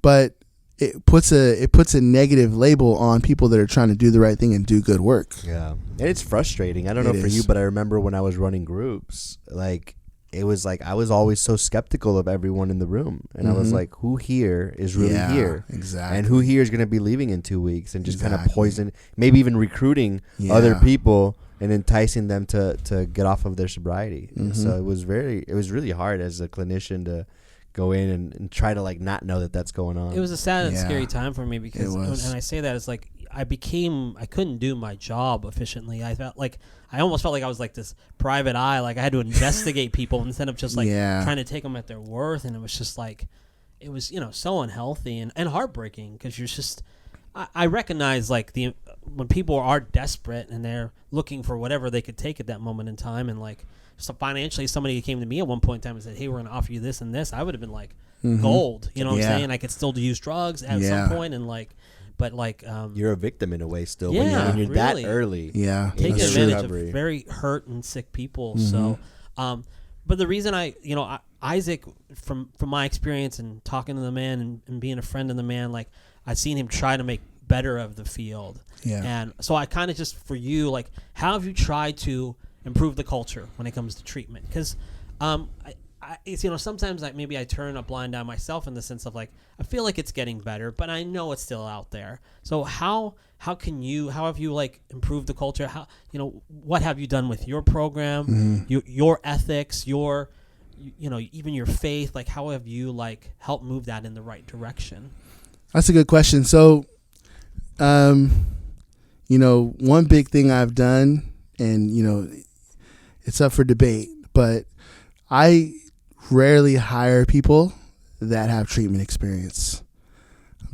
but it puts a negative label on people that are trying to do the right thing and do good work. Yeah, and it's frustrating. I don't know for you, but I remember when I was running groups, like, it was like I was always so skeptical of everyone in the room, and I was like, who here is really here? Exactly. And who here is going to be leaving in 2 weeks, and just kind of poison, maybe even recruiting other people and enticing them to get off of their sobriety. And so it was really hard as a clinician to go in and try to like not know that that's going on. It was a sad and Yeah. scary time for me because, It was. and I say that, it's like I couldn't do my job efficiently. I almost felt like I was like this private eye, like I had to investigate people instead of just like trying to take them at their worth, and it was just like, it was, so unhealthy and heartbreaking, because you're just, I recognize like when people are desperate and they're looking for whatever they could take at that moment in time, and like, so financially, somebody came to me at one point in time and said, "Hey, we're going to offer you this and this," I would have been like gold, you know what I'm saying? I could still use drugs at some point, and like, but like, you're a victim in a way still when you're really that early. Yeah, take that's advantage true. of very hurt and sick people. So, but the reason Isaac, from my experience and talking to the man and being a friend of the man, like I've seen him try to make better of the field. Yeah. And so I kind of just, for you, like, how have you tried to improve the culture when it comes to treatment? Because it's, sometimes like maybe I turn a blind eye myself in the sense of like, I feel like it's getting better, but I know it's still out there. So how have you like improved the culture? How, what have you done with your program, your ethics, your, even your faith? Like, how have you like helped move that in the right direction? That's a good question. So, one big thing I've done, and, it's up for debate, but I rarely hire people that have treatment experience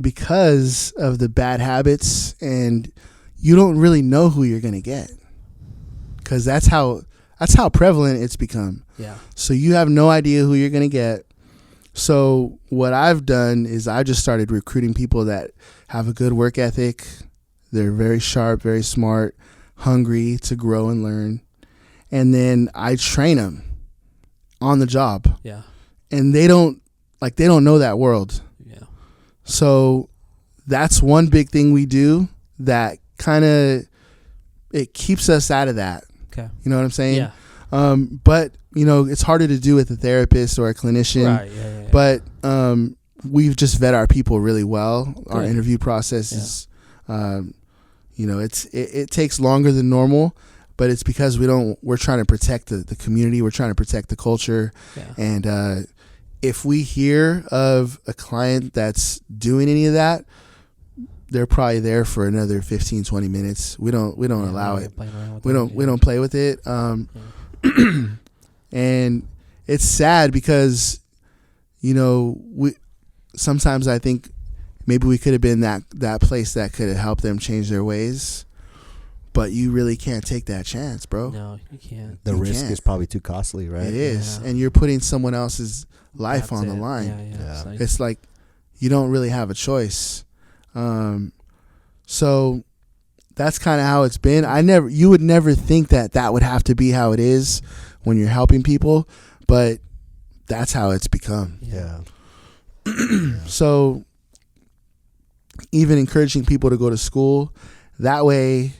because of the bad habits, and you don't really know who you're going to get, because that's how prevalent it's become. Yeah. So you have no idea who you're going to get. So what I've done is I just started recruiting people that have a good work ethic. They're very sharp, very smart, hungry to grow and learn. And then I train them on the job. Yeah. And they don't know that world. Yeah. So that's one big thing we do that kind of, it keeps us out of that. Okay. You know what I'm saying? Yeah. But it's harder to do with a therapist or a clinician. Right. Yeah. But we've just vet our people really well. Good. Our interview process is, it takes longer than normal, but it's because we're trying to protect the community. We're trying to protect the culture. Yeah. And if we hear of a client that's doing any of that, they're probably there for another 15, 20 minutes. We don't allow it. We don't play with it. And it's sad because, sometimes I think maybe we could have been that place that could have helped them change their ways, but you really can't take that chance, bro. No, you can't. The risk is probably too costly, right? It is. Yeah. And you're putting someone else's life on the line. Yeah. It's like you don't really have a choice. So that's kind of how it's been. You would never think that would have to be how it is when you're helping people, but that's how it's become. Yeah. So even encouraging people to go to school, that way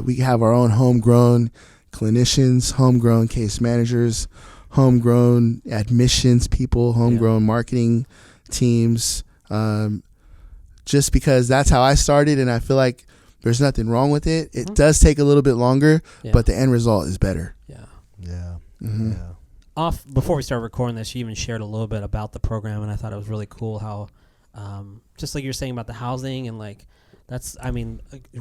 we have our own homegrown clinicians, homegrown case managers, homegrown admissions people, homegrown marketing teams, just because that's how I started, and I feel like there's nothing wrong with it. It does take a little bit longer, but the end result is better. Yeah. Yeah. Mm-hmm. Yeah. Before we started recording this, you even shared a little bit about the program, and I thought it was really cool how, just like you're saying about the housing and like,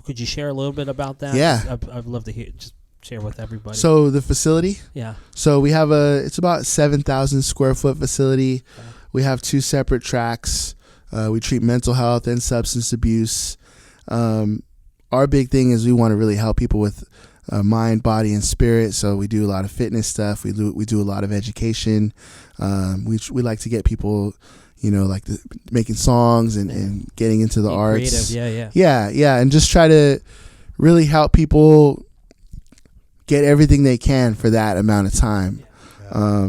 could you share a little bit about that? Yeah. I'd love to share with everybody. So the facility? Yeah. So we have it's about 7,000 square foot facility. Okay. We have 2 separate tracks. We treat mental health and substance abuse. Our big thing is we want to really help people with mind, body, and spirit. So we do a lot of fitness stuff. We do a lot of education. We like to get people, making songs and getting into the arts. Creative, yeah, and just try to really help people get everything they can for that amount of time. Yeah.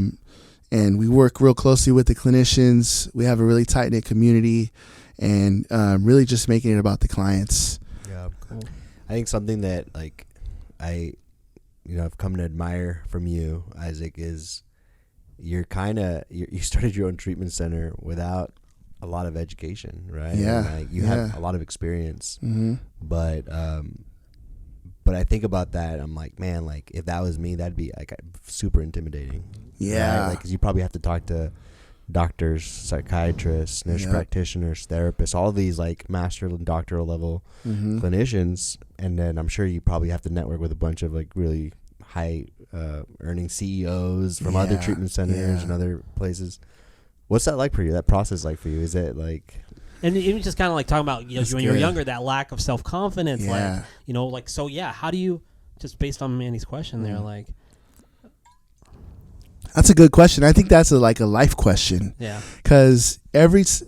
And we work real closely with the clinicians. We have a really tight-knit community, and really just making it about the clients. Yeah, cool. I think something that I've come to admire from you, Isaac, is you started your own treatment center without a lot of education, right? Yeah, you have a lot of experience, but I think about that. I'm like, man, if that was me, that'd be super intimidating. Yeah, right? Because you probably have to talk to doctors, psychiatrists, nurse practitioners, therapists, all these like master and doctoral level clinicians. And then I'm sure you probably have to network with a bunch of like really high earning CEOs from other treatment centers and other places. What's that like for you? That process like for you? Is it like... And even just kind of like talking about, you know, when you're younger, that lack of self-confidence, like, you know, like, so yeah, how do you, just based on Manny's question there, like... That's a good question. I think that's a life question. Yeah. Because as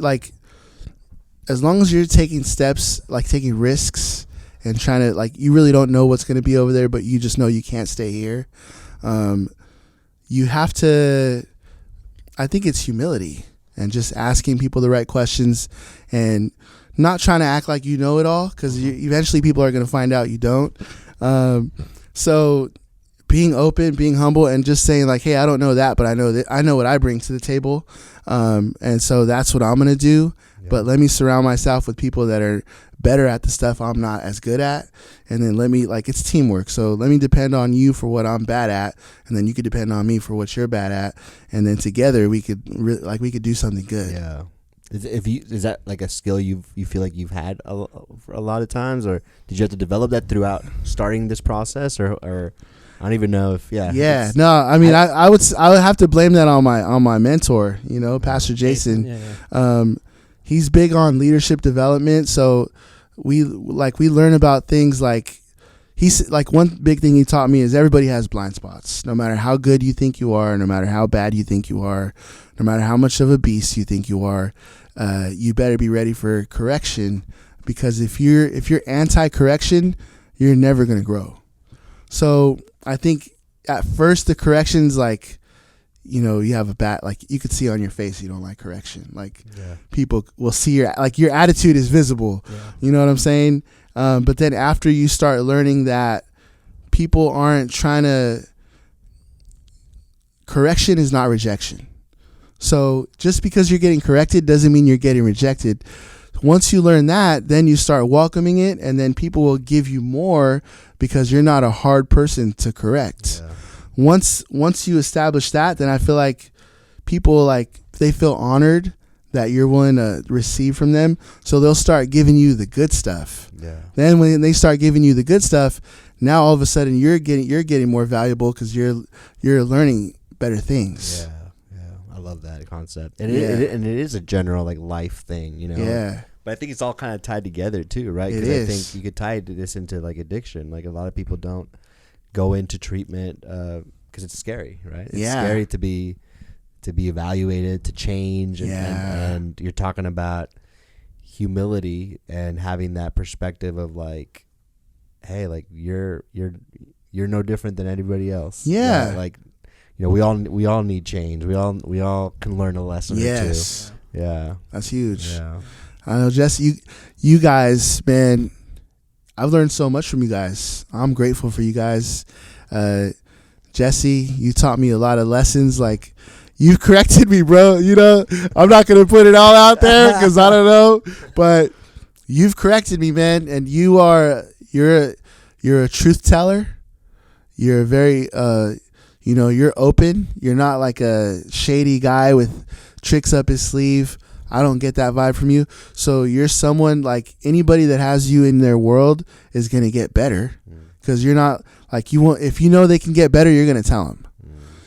long as you're taking steps, like taking risks and trying to, like, you really don't know what's going to be over there, but you just know you can't stay here. You have to, I think it's humility and just asking people the right questions and not trying to act like you know it all, because eventually people are going to find out you don't. So being open, being humble, and just saying like, hey, I don't know that, but I know that I know what I bring to the table. And so that's what I'm going to do. Yeah. But let me surround myself with people that are better at the stuff I'm not as good at. And then it's teamwork. So let me depend on you for what I'm bad at. And then you could depend on me for what you're bad at. And then together we could do something good. Yeah. Is that like a skill you feel like you've had a lot of times, or did you have to develop that throughout starting this process, or I don't even know if no, I mean I would have to blame that on my mentor, you know, Pastor Jason. He's big on leadership development, so we learn about things like, he's like, one big thing he taught me is everybody has blind spots. No matter how good you think you are, no matter how bad you think you are, no matter how much of a beast you think you are, you better be ready for correction, because if you're anti-correction, you're never going to grow. So I think at first the correction's like, you know, you have a bad, like, you could see on your face you don't like correction. Like, people will see your attitude is visible. Yeah. You know what I'm saying? But then after you start learning that people aren't trying to, correction is not rejection. So just because you're getting corrected doesn't mean you're getting rejected. Once you learn that, then you start welcoming it, and then people will give you more because you're not a hard person to correct. Yeah. Once you establish that, then I feel like people, like, they feel honored that you're willing to receive from them, so they'll start giving you the good stuff. Yeah. Then when they start giving you the good stuff, now all of a sudden you're getting more valuable because you're learning better things. Yeah. I love that concept, and it is a general like life thing, you know. Yeah. But I think it's all kind of tied together too, right? Because I think you could tie this into like addiction. Like, a lot of people don't go into treatment because it's scary, right? It's scary to be evaluated, to change, and you're talking about humility and having that perspective of like, hey, like you're no different than anybody else. Yeah. Right? Like, you know, we all need change. We all can learn a lesson or two. Yeah. That's huge. Yeah. I know, Jesse, you guys, man, I've learned so much from you guys. I'm grateful for you guys. Jesse, you taught me a lot of lessons. Like, you corrected me, bro. You know, I'm not going to put it all out there because I don't know, but you've corrected me, man. And you're a truth teller. You're very, you're open. You're not like a shady guy with tricks up his sleeve. I don't get that vibe from you. So you're someone, like, anybody that has you in their world is going to get better, because you're not like, you won't, if you know they can get better, you're going to tell them.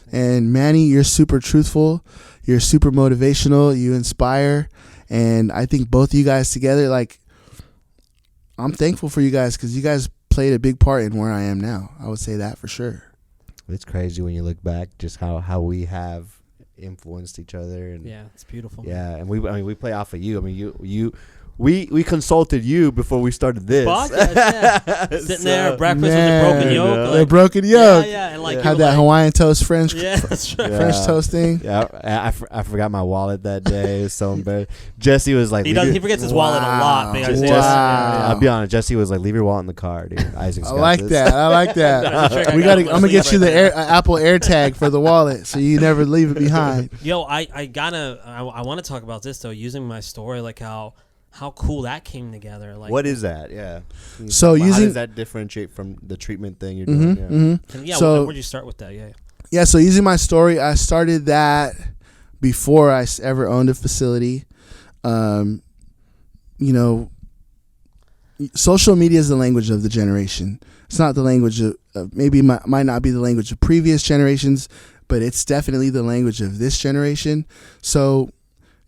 And Manny, you're super truthful. You're super motivational. You inspire. And I think both of you guys together, like, I'm thankful for you guys because you guys played a big part in where I am now. I would say that for sure. It's crazy when you look back just how we have influenced each other, and it's beautiful. Yeah, and we play off of you. I mean, we consulted you before we started this. Podcast, Sitting there at breakfast with the broken yoke. The broken yoke. Yeah, and like had that Hawaiian toast French. Yeah, that's right. French toasting. Yeah, I forgot my wallet that day. It was so embarrassing. Jesse was like, he forgets his wallet a lot. Because I'll be honest. Jesse was like, leave your wallet in the car, dude. Isaac's I like that. I'm gonna get you the Apple AirTag for the wallet, so you never leave it behind. Yo, I want to talk about this though, using my story, like how cool that came together. Like, what is that? Yeah. So how does that differentiate from the treatment thing you're doing? So where'd you start with that? Yeah. So using my story, I started that before I ever owned a facility. You know, social media is the language of the generation. It's not the language of maybe might not be the language of previous generations, but it's definitely the language of this generation. So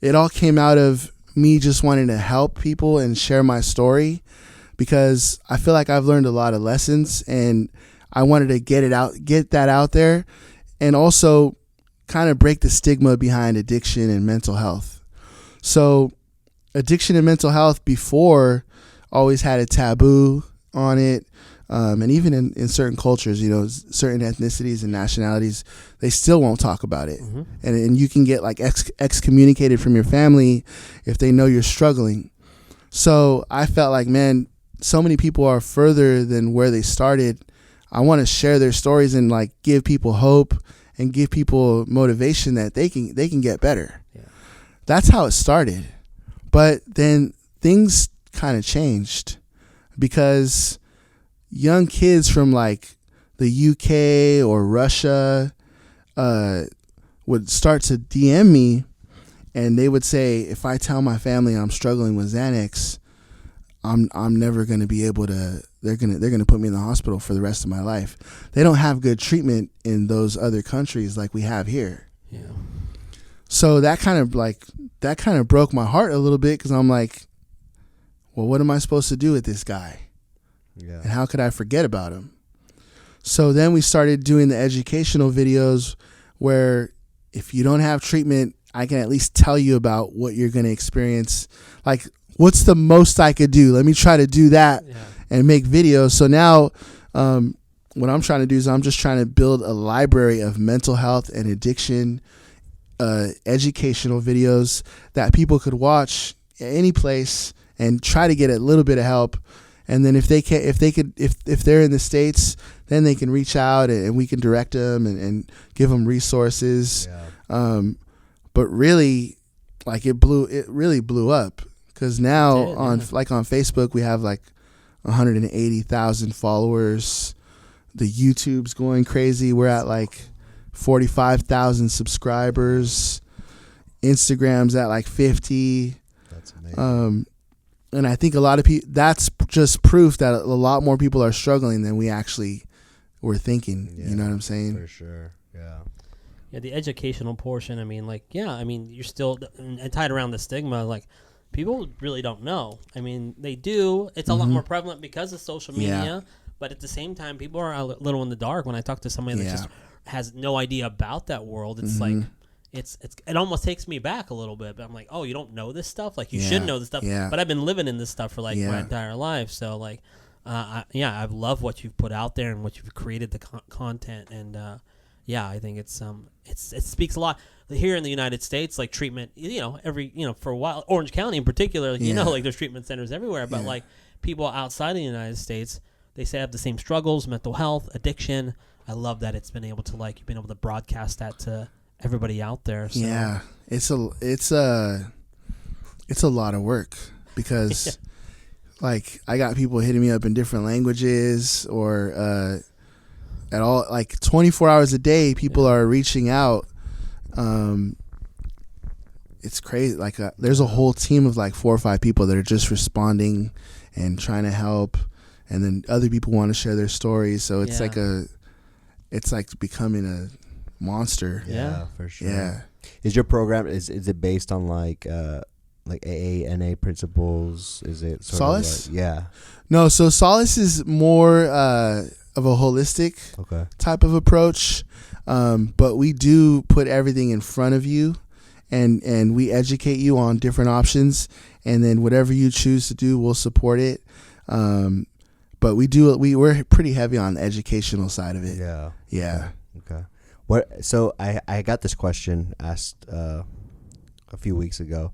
it all came out of me just wanting to help people and share my story, because I feel like I've learned a lot of lessons and I wanted to get that out there, and also kind of break the stigma behind addiction and mental health. So addiction and mental health before always had a taboo on it. And even in certain cultures, you know, certain ethnicities and nationalities, they still won't talk about it. Mm-hmm. And you can get like excommunicated from your family if they know you're struggling. So I felt like, man, so many people are further than where they started. I want to share their stories and like give people hope and give people motivation that they can get better. Yeah. That's how it started. But then things kind of changed, because young kids from like the UK or Russia would start to DM me, and they would say, if I tell my family I'm struggling with Xanax, I'm never going to be able to, they're going to put me in the hospital for the rest of my life. They don't have good treatment in those other countries like we have here. Yeah. So that kind of broke my heart a little bit, because I'm like, well, what am I supposed to do with this guy? Yeah. And how could I forget about him? So then we started doing the educational videos where if you don't have treatment, I can at least tell you about what you're going to experience. Like, what's the most I could do? Let me try to do that and make videos. So now what I'm trying to do is I'm just trying to build a library of mental health and addiction educational videos that people could watch at any place and try to get a little bit of help. And then if they're in the States, then they can reach out and we can direct them and give them resources. Yeah. But really, like it really blew up, because now on Facebook we have like 180,000 followers. The YouTube's going crazy. We're at like 45,000 subscribers. Instagram's at like 50. That's amazing. And I think a lot of people, that's just proof that a lot more people are struggling than we actually were thinking. Yeah, you know what I'm saying? For sure. Yeah. Yeah, the educational portion, I mean, you're still tied around the stigma. Like, people really don't know. I mean, they do. It's a lot more prevalent because of social media. But at the same time, people are a little in the dark. When I talk to somebody that just has no idea about that world, it's like, it almost takes me back a little bit. But I'm like, oh, you don't know this stuff? Like, you should know this stuff. Yeah. But I've been living in this stuff for like my entire life. So like, I love what you've put out there and what you've created, the content. And I think it speaks a lot. Here in the United States, like treatment, for a while, Orange County in particular, like there's treatment centers everywhere. But like people outside of the United States, they say have the same struggles, mental health, addiction. I love that you've been able to broadcast that to everybody out there. So. Yeah, it's a lot of work, because like I got people hitting me up in different languages, or at all, like 24 hours a day, people are reaching out. It's crazy. Like there's a whole team of like 4 or 5 people that are just responding and trying to help, and then other people want to share their stories. So it's it's like becoming a monster. Yeah, for sure. Yeah. Is your program is it based on like AA, NA principles? Is it sort Solace? Of like, yeah. No, so Solace is more of a holistic type of approach. But we do put everything in front of you, and we educate you on different options, and then whatever you choose to do, we'll support it. But we're pretty heavy on the educational side of it. Yeah. Yeah. Okay. So I got this question asked a few weeks ago,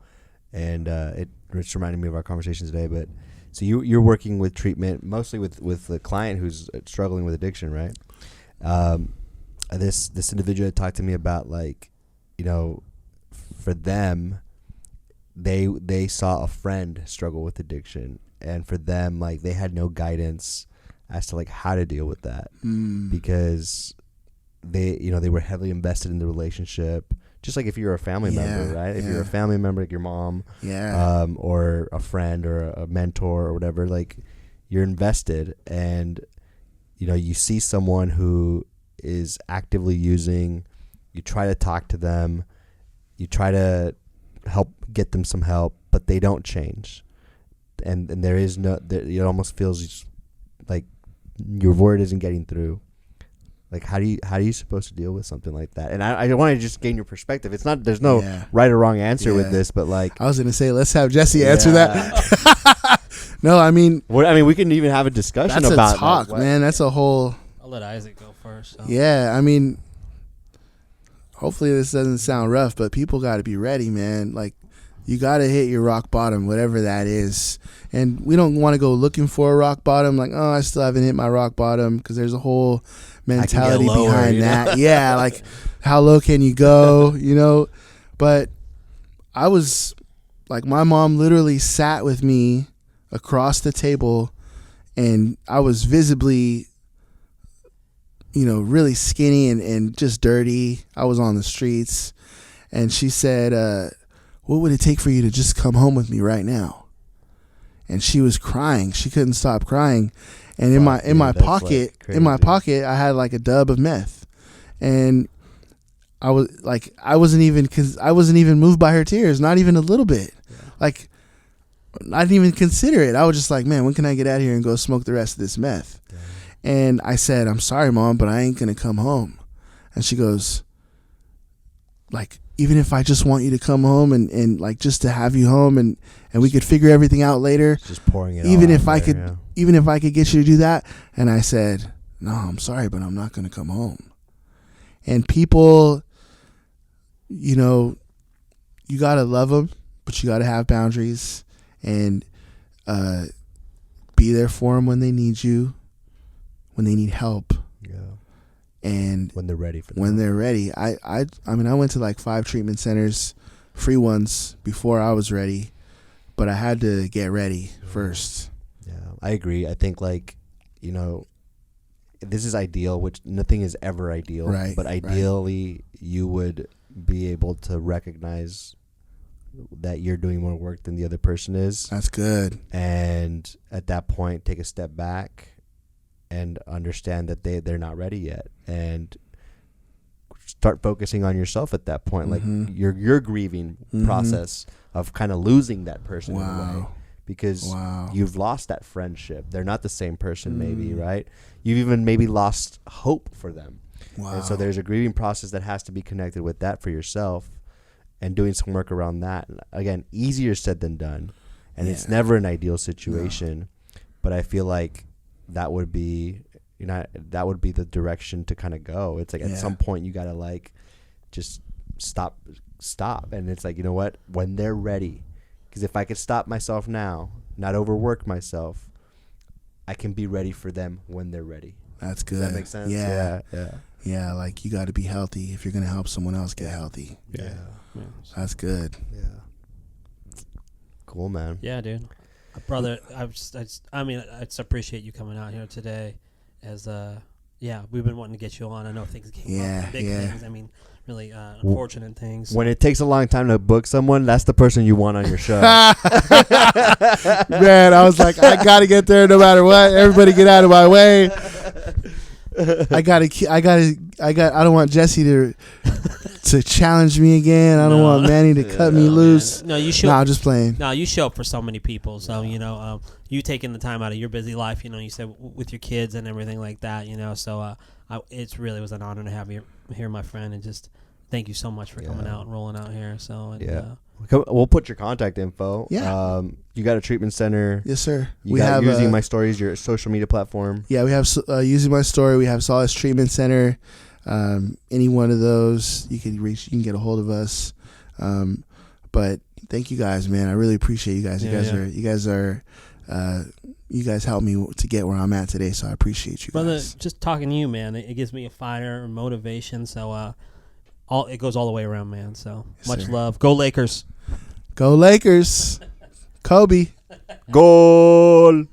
and it just reminded me of our conversation today. But so you're working with treatment mostly with a client who's struggling with addiction, right? This individual had talked to me about, like, for them, they saw a friend struggle with addiction, and for them, like, they had no guidance as to like how to deal with that, because they were heavily invested in the relationship just like if you're a family member, right? If you're a yeah. family member, like your mom, Yeah. or a friend or a mentor or whatever, like you're invested, and you know, you see someone who is actively using, you try to talk to them, you try to help get them some help, but they don't change, and there is no, it almost feels like your word isn't getting through. Like, how do you supposed to deal with something like that? And I want to just gain your perspective. It's not, there's no right or wrong answer with this, but like, I was gonna say, let's have Jesse answer that. No, I mean, we can even have a discussion that's about a talk, that. man. That's a whole. I'll let Isaac go first. So. Yeah, I mean, hopefully this doesn't sound rough, but people got to be ready, man. Like, you got to hit your rock bottom, whatever that is. And we don't want to go looking for a rock bottom, like, oh, I still haven't hit my rock bottom, because there's a whole mentality lower, behind that. Yeah, like, how low can you go, you know? But I was, like, my mom literally sat with me across the table, and I was visibly, you know, really skinny and just dirty. I was on the streets, and she said, what would it take for you to just come home with me right now? And she was crying. She couldn't stop crying. And in my pocket, I had like a dub of meth. And I wasn't even moved by her tears, not even a little bit. Yeah. Like, I didn't even consider it. I was just like, man, when can I get out of here and go smoke the rest of this meth? Yeah. And I said, I'm sorry, Mom, but I ain't going to come home. And she goes, like, even if I just want you to come home and like just to have you home and we could figure everything out later. Just pouring it even if I could, yeah. Even if I could get you to do that. And I said, no, I'm sorry, but I'm not going to come home. And people, you know, you got to love them, but you got to have boundaries and be there for them when they need you, when they need help. Yeah. And when they're ready for them. When they're ready. I mean, I went to like 5 treatment centers, free ones, before I was ready, but I had to get ready first. Yeah, I agree. I think, like, you know, this is ideal, which nothing is ever ideal. Right. But ideally, you would be able to recognize that you're doing more work than the other person is. That's good. And at that point, take a step back and understand that they're not ready yet, and start focusing on yourself at that point. Mm-hmm. Like your grieving process of kind of losing that person in a way, because you've lost that friendship. They're not the same person, maybe, right? You've even maybe lost hope for them. Wow. And so there's a grieving process that has to be connected with that for yourself, and doing some work around that. Again, easier said than done, and it's never an ideal situation, but I feel like that would be, you know, that would be the direction to kind of go. It's like at some point you gotta like just stop, and it's like, you know what, when they're ready, because if I could stop myself now, not overwork myself, I can be ready for them when they're ready. That's good. Does that make sense? Yeah. Like, you got to be healthy if you're gonna help someone else get healthy. Yeah. That's good. Yeah. Cool, man. Yeah, dude. Brother, I just appreciate you coming out here today. As we've been wanting to get you on. I know things came up, big things. I mean, really unfortunate things. When it takes a long time to book someone, that's the person you want on your show. Man, I was like, I gotta get there no matter what. Everybody get out of my way. I don't want Jesse to challenge me again. I don't want Manny to cut me loose. Man. No, you show. No, I'm just playing. No, you show up for so many people. So, you know, you taking the time out of your busy life, you know, you said with your kids and everything like that, you know. So it really was an honor to have you here, my friend, and just thank you so much for coming out and rolling out here. So we'll put your contact info. Yeah. You got a treatment center. Yes, sir. We have Using My Stories, your social media platform. Yeah, we have Using My Story. We have Solace Treatment Center. Any one of those you can reach. You can get a hold of us. But thank you guys, man. I really appreciate you guys. You guys helped me to get where I'm at today, so I appreciate you, brother. Guys. Just talking to you, man, it gives me a fire, motivation. So it goes all the way around, man. So much love. Go Lakers. Go Lakers. Kobe. Goal.